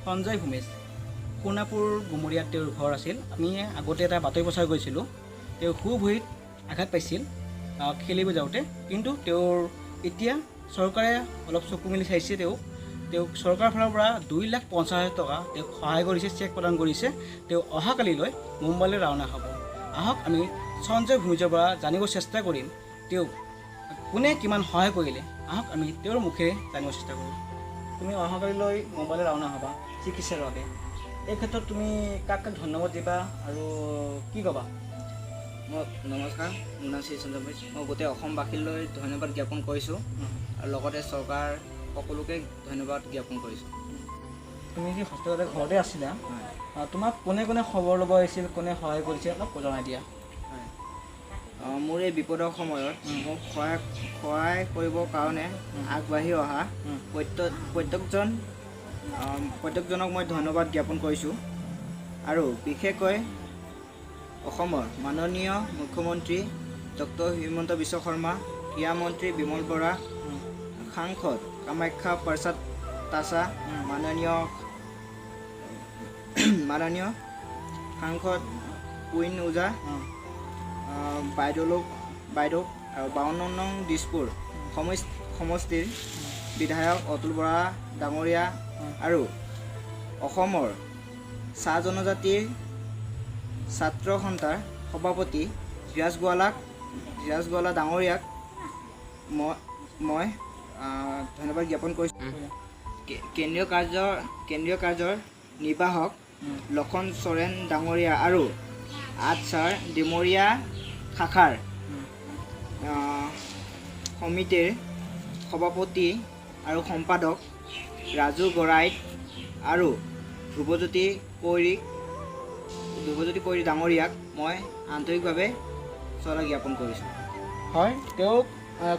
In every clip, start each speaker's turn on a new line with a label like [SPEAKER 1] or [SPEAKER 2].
[SPEAKER 1] সঞ্জয় ভূমেশ সোণাপুৰ গুমৰীয়াত তেওঁৰ ঘৰ আছিল। আমি আগতে এটা বাতৰি প্ৰচাৰ কৰিছিলোঁ। তেওঁ সোঁ ভৰিত আঘাত পাইছিল খেলিব যাওঁতে, কিন্তু তেওঁৰ এতিয়া চৰকাৰে অলপ চকু মেলি চাইছে। তেওঁক চৰকাৰৰ ফালৰ পৰা 2,50,000 টকা তেওঁক সহায় কৰিছে, চেক প্ৰদান কৰিছে। তেওঁ অহাকালিলৈ মুম্বাইলৈ ৰাওনা হ'ব। আহক আমি সঞ্জয় ভূমেশৰ পৰা জানিব চেষ্টা কৰিম তেওঁক কোনে কিমান সহায় কৰিলে। আহক আমি তেওঁৰ মুখেৰে জানিব চেষ্টা কৰোঁ। তুমি অহাকালিলৈ মুম্বাইলৈ ৰাওনা হ'বা চিকিৎসাৰ বাবে। এই ক্ষেত্ৰত তুমি কাক কাক ধন্যবাদ দিবা আৰু কি ক'বা?
[SPEAKER 2] নমস্কাৰ, মোৰ নাম শ্ৰী সঞ্জয় ভূমেশ। মই গোটেই অসমবাসীলৈ ধন্যবাদ জ্ঞাপন কৰিছোঁ আৰু লগতে চৰকাৰ সকলোকে ধন্যবাদ জ্ঞাপন কৰিছোঁ।
[SPEAKER 1] তুমি যি হস্পিটেলতে ঘৰতে আছিলা, তোমাক কোনে কোনে খবৰ ল'ব আহিছিল, কোনে সহায় কৰিছে, অলপ জনাই দিয়া।
[SPEAKER 2] মোৰ এই বিপদৰ সময়ত মোক সহায় কৰিবৰ কাৰণে আগবাঢ়ি অহা প্ৰত্যেকজনক মই ধন্যবাদ জ্ঞাপন কৰিছোঁ। আৰু বিশেষকৈ অসমৰ মাননীয় মুখ্যমন্ত্ৰী ডক্টৰ হিমন্ত বিশ্ব শৰ্মা, ক্ৰীড়া মন্ত্ৰী বিমল বৰা, সাংসদ কামাখ্যা প্ৰসাদ তাছা, মাননীয় সাংসদ কুইন ওজা বাইদেউ আৰু 52 নং দিছপুৰ সমষ্টিৰ বিধায়ক অতুল বৰা ডাঙৰীয়া আৰু অসমৰ চাহ জনজাতিৰ ছাত্ৰ সন্থাৰ সভাপতি ধীৰাজ গোৱালা ডাঙৰীয়াক মই ধন্যবাদ জ্ঞাপন কৰিছোঁ। কেন্দ্ৰীয় কাৰ্যৰ নিৰ্বাহক লক্ষণ চৰেণ ডাঙৰীয়া আৰু আটছাৰ ডিমৰীয়া শাখাৰ সমিতিৰ সভাপতি আৰু সম্পাদক ৰাজু গৰাইত আৰু ধ্ৰুৱজ্যোতি কৈৰী ডাঙৰীয়াক মই আন্তৰিকভাৱে শ্ৰদ্ধা জ্ঞাপন কৰিছোঁ।
[SPEAKER 1] হয়, তেওঁক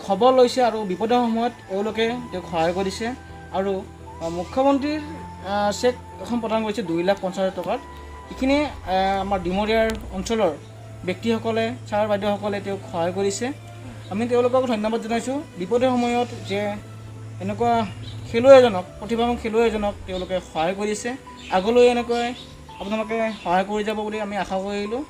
[SPEAKER 1] খবৰ লৈছে আৰু বিপদৰ সময়ত এওঁলোকে তেওঁক সহায় কৰিছে আৰু মুখ্যমন্ত্ৰীৰ চেক এখন প্ৰদান কৰিছে 2,50,000 টকাত। এইখিনি আমাৰ ডিমৰীয়াৰ অঞ্চলৰ ব্যক্তিসকলে, ছাৰ বাইদেউসকলে তেওঁক সহায় কৰিছে। আমি তেওঁলোকক ধন্যবাদ জনাইছোঁ। বিপদৰ সময়ত যে এনেকুৱা প্ৰতিভাৱান খেলুৱৈ এজনক তেওঁলোকে সহায় কৰিছে। আগলৈ এনেকৈ আপোনালোকে সহায় কৰি যাব বুলি আমি আশা কৰিলোঁ।